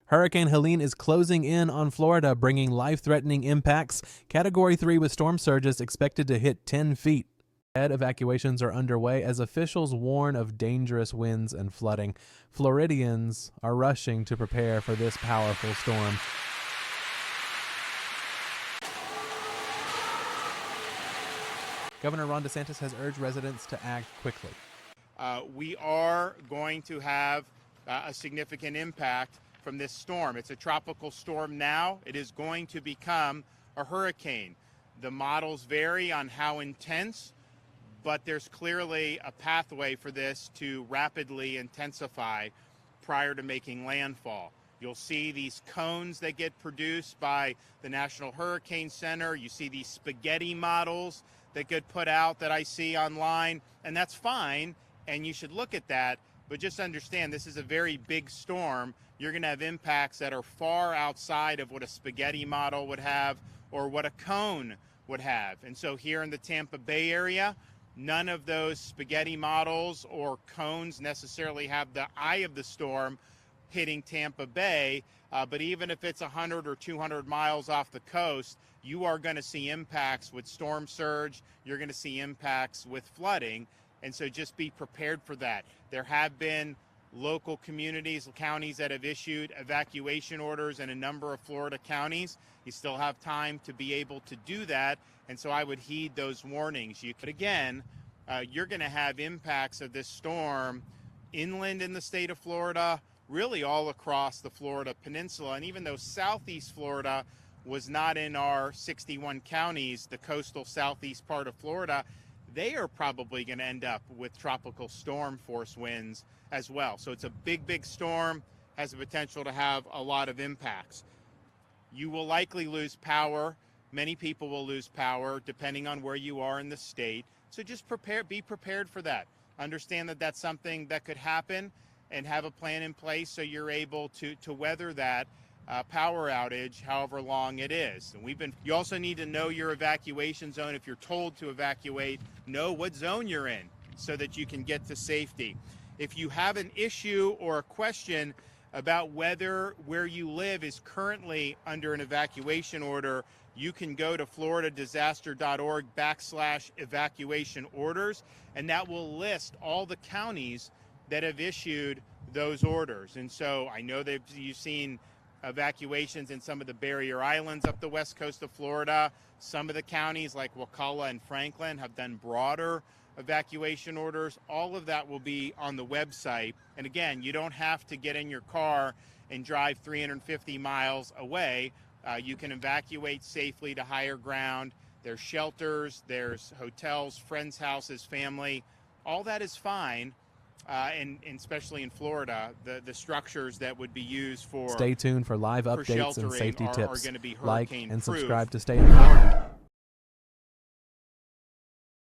Hurricane Helene is closing in on Florida, bringing life-threatening impacts. Category 3 with storm surges expected to hit 10 feet. Evacuations are underway as officials warn of dangerous winds and flooding. Floridians are rushing to prepare for this powerful storm. Governor Ron DeSantis has urged residents to act quickly. We are going to have a significant impact from this storm. It's a tropical storm now. It is going to become a hurricane. The models vary on how intense, but there's clearly a pathway for this to rapidly intensify prior to making landfall. You'll see these cones that get produced by the National Hurricane Center. You see these spaghetti models that get put out that I see online, and that's fine, and you should look at that, but just understand this is a very big storm. You're going to have impacts that are far outside of what a spaghetti model would have or what a cone would have. And so here in the Tampa Bay area, none of those spaghetti models or cones necessarily have the eye of the storm hitting Tampa Bay, but even if it's 100 or 200 miles off the coast, you are going to see impacts with storm surge. You're going to see impacts with flooding, and so just be prepared for that. There have been local communities, counties that have issued evacuation orders in a number of Florida counties. You still have time to be able to do that, and so I would heed those warnings. But again, you're going to have impacts of this storm inland in the state of Florida, really all across the Florida peninsula. And even though southeast Florida was not in our 61 counties, the coastal southeast part of Florida, they are probably going to end up with tropical storm force winds as well. So it's a big, big storm, has the potential to have a lot of impacts. You will likely lose power. Many people will lose power depending on where you are in the state. So just be prepared for that. Understand that that's something that could happen and have a plan in place so you're able to weather that power outage, however long it is. And you also need to know your evacuation zone. If you're told to evacuate, know what zone you're in so that you can get to safety. If you have an issue or a question about whether where you live is currently under an evacuation order, you can go to floridadisaster.org/evacuation orders, and that will list all the counties that have issued those orders. And so I know that you've seen evacuations in some of the barrier islands up the west coast of Florida. Some of the counties like Wakulla and Franklin have done broader evacuation orders. All of that will be on the website. And again, you don't have to get in your car and drive 350 miles away. You can evacuate safely to higher ground. There's shelters, there's hotels, friends' houses, family. All that is fine. And especially in Florida, the structures that would be used for Stay tuned for live updates and safety tips. Are going to be Like hurricane and proof. subscribe to stay informed.